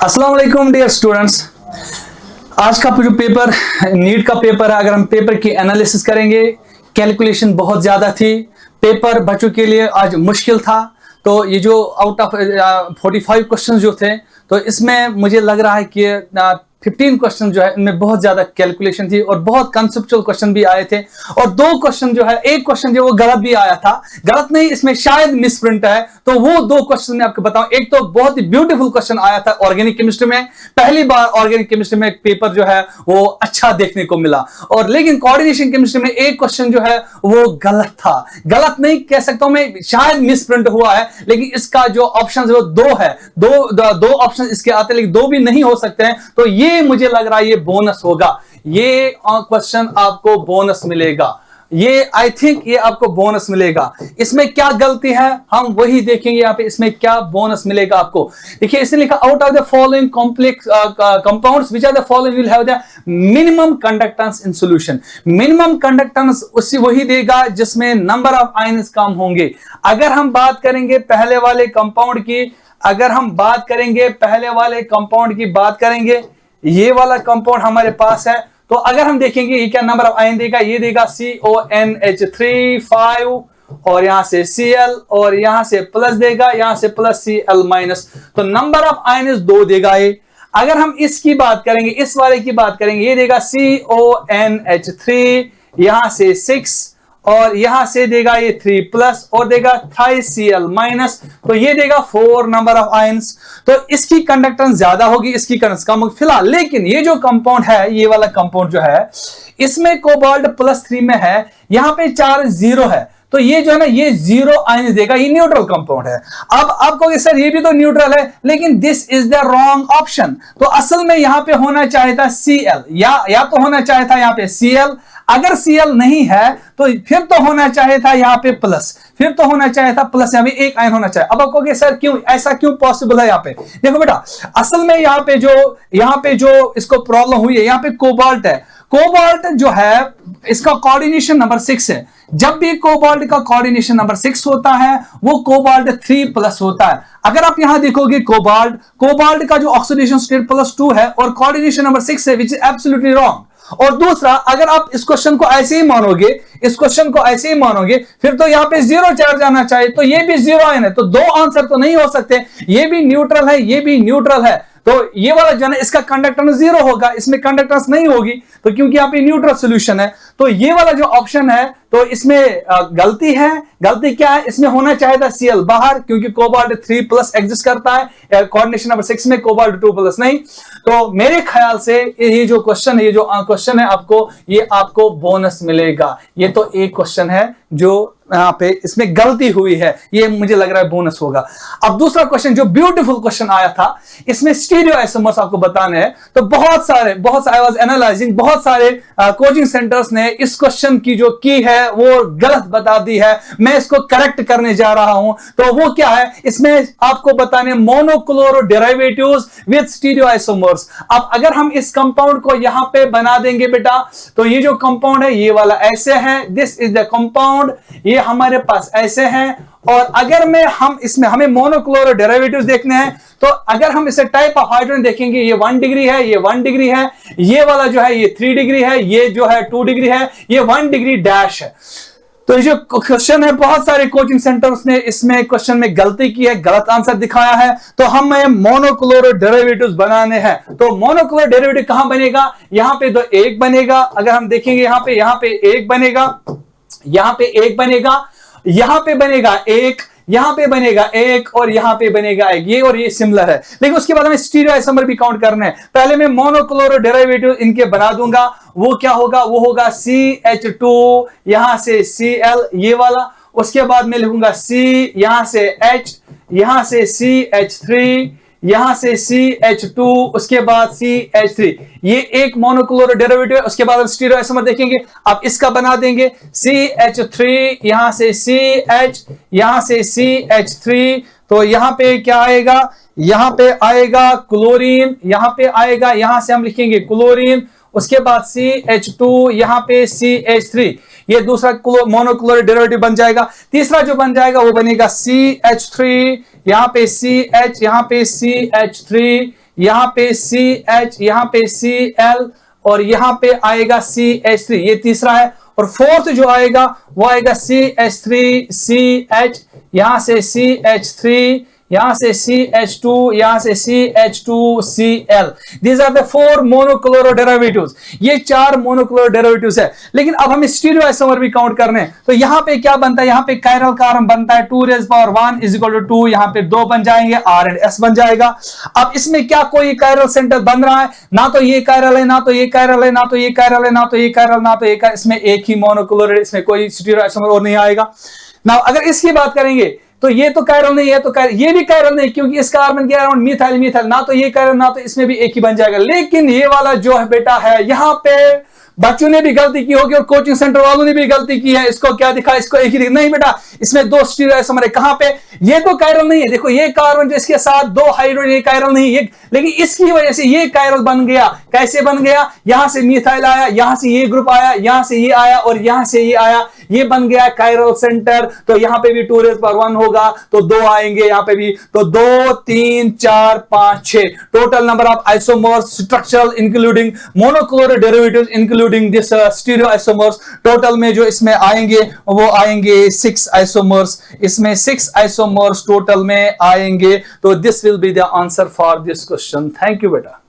अस्सलाम वालेकुम dear students. आज का जो पेपर नीट का पेपर है, अगर हम पेपर की एनालिसिस करेंगे, कैलकुलेशन बहुत ज्यादा थी। पेपर बच्चों के लिए आज मुश्किल था। तो ये जो आउट ऑफ 45 क्वेश्चन जो थे, तो इसमें मुझे लग रहा है कि 15 क्वेश्चन जो है इनमें बहुत ज्यादा कैलकुलेशन थी और बहुत कंसेप्चुअल क्वेश्चन भी आए थे। और 2 क्वेश्चन जो है, एक क्वेश्चन जो वो गलत भी आया था, गलत नहीं, इसमें शायद मिसप्रिंट है। तो वो 2 क्वेश्चन मैं आपको बताऊं। एक तो बहुत ही ब्यूटीफुल क्वेश्चन आया था ऑर्गेनिक केमिस्ट्री में, पहली बार ऑर्गेनिक केमिस्ट्री में एक पेपर जो है वो अच्छा देखने को मिला। और लेकिन कोऑर्डिनेशन केमिस्ट्री में एक क्वेश्चन जो है वो गलत था, गलत नहीं कह सकता हूं मैं, शायद मिसप्रिंट हुआ है। लेकिन इसका जो ऑप्शन है वो 2 है, दो ऑप्शन इसके आते हैं, लेकिन 2 भी नहीं हो सकते हैं। तो ये मुझे लग रहा है ये बोनस होगा, ये क्वेश्चन आपको बोनस मिलेगा, ये आई थिंक ये आपको बोनस मिलेगा। इसमें क्या गलती है हम वही देखेंगे यहाँ पे, इसमें क्या बोनस मिलेगा आपको। देखिए इसने लिखा out of the following complex compounds which are the following will have the minimum conductance in solution. Minimum conductance उसी वही देगा जिसमें नंबर ऑफ आयंस कम होंगे। अगर हम बात करेंगे पहले वाले कंपाउंड की, बात करेंगे, ये वाला कंपाउंड हमारे पास है। तो अगर हम देखेंगे ये क्या नंबर ऑफ आयन देगा, ये देगा CONH3 5 और यहां से Cl और यहां से प्लस देगा, यहां से प्लस Cl माइनस। तो नंबर ऑफ आयन 2 देगा ये। अगर हम इसकी बात करेंगे, इस वाले की बात करेंगे, ये देगा CONH3 यहां से 6 और यहां से देगा ये 3 प्लस और देगा TiCl माइनस। तो ये देगा 4 नंबर ऑफ आयंस। तो इसकी कंडक्टेंस ज्यादा होगी, इसकी कंडक्टेंस कम होगी फिलहाल। लेकिन ये जो कंपाउंड है, ये वाला कंपाउंड जो है, इसमें कोबाल्ट +3 में है, यहां पे 4 0 है। तो ये जो है ना, ये 0 आयंस देगा, ये न्यूट्रल कंपाउंड है। अब आप कहोगे सर ये भी तो न्यूट्रल है, लेकिन this is the wrong option. तो असल में यहां पे होना चाहिए था Cl, या तो होना चाहिए था यहां पे Cl। अगर Cl नहीं है तो फिर तो होना चाहिए था यहां पे प्लस, फिर तो होना चाहिए था प्लस, यहां पे एक आयन होना चाहिए। अब आप कहोगे सर क्यों, ऐसा क्यों पॉसिबल है? यहां पे देखो बेटा, असल में यहां पे जो इसको प्रॉब्लम हुई है, यहां पे कोबाल्ट है। कोबाल्ट जो है इसका कोऑर्डिनेशन नंबर 6 है। जब भी कोबाल्ट का कोऑर्डिनेशन नंबर 6 होता है वो कोबाल्ट 3+ होता है। अगर आप यहां देखोगे कोबाल्ट का जो ऑक्सीडेशन स्टेट +2 है और कोऑर्डिनेशन नंबर 6 है, विच इज एब्सोल्युटली रॉन्ग। और दूसरा, अगर आप इस क्वेश्चन को ऐसे ही मानोगे, फिर तो यहां पे 0 चार्ज आना चाहिए। तो ये भी 0 आयन है, तो 2 आंसर तो नहीं हो सकते। ये भी न्यूट्रल है, ये भी न्यूट्रल है। तो ये वाला जो है इसका कंडक्टेंस 0 होगा, इसमें कंडक्टेंस नहीं होगी, तो क्योंकि यहाँ पे न्यूट्रल सॉल्यूशन है। तो ये वाला जो ऑप्शन है, तो इसमें गलती है। गलती क्या है? इसमें होना चाहिए था Cl बाहर, क्योंकि कोबाल्ट 3+ एग्जिस्ट करता है, कोऑर्डिनेशन नंबर 6 में कोबाल्ट 2+ नहीं। तो मेरे ख्याल से ये जो क्वेश्चन है, ये आपको बोनस मिलेगा। ये तो एक क्वेश्चन है जो यहाँ पे इसमें गलती हुई है, ये मुझे लग रहा है बोनस होगा। अब दूसरा क्वेश्चन जो ब्यूटीफुल क्वेश्चन आया था, इसमें स्टीरियोआइसोमर्स आपको बताने हैं। तो बहुत सारे आई वाज एनालाइजिंग, बहुत सारे कोचिंग सेंटर्स ने इस क्वेश्चन की जो की है वो गलत बता दी है। मैं इसको करेक्ट करने जा रहा हूं। तो वो क्या है, इसमें आपको बताने मोनोक्लोरो डेरिवेटिव्स विद स्टीरियोआइसोमर्स। अब अगर हम इस कंपाउंड को यहां पे बना देंगे बेटा, तो ये जो कंपाउंड है ये वाला ऐसे है, दिस इज द कंपाउंड, ये हमारे पास ऐसे हैं। और अगर हमें मोनोक्लोरो डेरिवेटिव्स देखने हैं, तो अगर हम इसे टाइप ऑफ हाइड्रोजन देखेंगे, ये 1 डिग्री है, ये 1 डिग्री है, ये वाला जो है ये 3 डिग्री है, ये जो है 2 डिग्री है, ये 1 डिग्री डैश है। तो ये जो क्वेश्चन है, बहुत सारे कोचिंग सेंटर्स ने इसमें क्वेश्चन में गलती की है, गलत आंसर दिखाया है। तो हमें मोनोक्लोरो डेरिवेटिव्स बनाने हैं। तो मोनोक्लोरो डेरिवेटिव कहां बनेगा? यहां पे तो एक बनेगा। अगर हम देखेंगे यहां पे एक बनेगा, यहां पे एक बनेगा, यहां पे बनेगा एक, यहां पे बनेगा एक और यहां पे बनेगा एक, ये और ये सिमिलर है। लेकिन उसके बाद हमें स्टीरियोआइसोमर भी काउंट करना है। पहले मैं मोनोक्लोरो डेरिवेटिव इनके बना दूंगा। वो क्या होगा? वो होगा CH2 यहां से Cl, ये वाला। उसके बाद मैं लिखूंगा C, यहां से H, यहां से CH3, यहां से CH2, उसके बाद CH3। ये एक मोनोक्लोरो डेरिवेटिव है। उसके बाद हम स्टीरियोआइसोमर देखेंगे। अब इसका बना देंगे CH3, यहां से CH, यहां से CH3। तो यहां पे क्या आएगा? यहां पे आएगा क्लोरीन, यहां पे आएगा, यहां से हम लिखेंगे क्लोरीन। उसके बाद CH2, यहां पे CH3। ये दूसरा मोनोक्लोरो डेरिवेटिव बन जाएगा। तीसरा जो बन जाएगा वो बनेगा CH3, यहां पे CH, यहां पे CH3, यहाँ पे CH, यहाँ पे Cl और यहाँ पे आएगा CH3, ये तीसरा है। और फोर्थ जो आएगा वो आएगा CH3CH, यहां से CH3, यहां से CH2, यहां से CH2Cl। These are the 4 monochloro derivatives, ये 4 मोनोक्लोरो डेरिवेटिव्स है। लेकिन अब हम स्टीरियो आइसोमर भी काउंट करने हैं, तो यहां पे क्या बनता है, यहां पे कायरल कार्बन बनता है 2⁻1 = 2, यहां पे 2 बन जाएंगे, R एंड S बन जाएगा। अब इसमें क्या कोई कायरल सेंटर बन रहा है? ना तो ये कायरल है, ना तो ये कायरल है, ना तो ये कायरल है, ना तो ये कायरल, ना तो ये कायरल, इसमें एक ही मोनोक्लोरो, इसमें कोई स्टीरियो आइसोमर और नहीं आएगा ना। अगर इसकी बात करेंगे तो ये तो कायरल नहीं है, तो ये भी कायरल नहीं, क्योंकि इस कार्बन के अराउंड मिथाइल मिथाइल, ना तो ये कायरल, ना तो इसमें भी एक ही बन जाएगा। लेकिन ये वाला जो है बेटा है, यहां पे बच्चों ने भी गलती की होगी और कोचिंग सेंटर वालों ने भी गलती की है। इसको क्या दिखा, इसको एक ही दिखा, नहीं बेटा, इसमें 2 स्टीरियो आइसोमर है। कहां पे? ये तो कायरल नहीं है, देखो ये कार्बन जो इसके साथ 2 हाइड्रोजन, ये कायरल नहीं है, लेकिन इसकी वजह से ये कायरल बन गया। कैसे बन गया? यहां से मिथाइल आया, यहां से ये ग्रुप आया, यहां से ये आया और यहां से ये आया, ये बन गया कायरल सेंटर। तो यहां पे भी 2⁻1 होगा, तो 2 आएंगे यहां पे भी, तो 2 3 4 5 6 total number of isomers structural including monochloro derivatives including this stereo isomers, total में जो इसमें आएंगे वो आएंगे 6 आइसोमर्स, इसमें 6 आइसोमर्स टोटल में आएंगे। तो this will be the answer for this question. Thank you बेटा।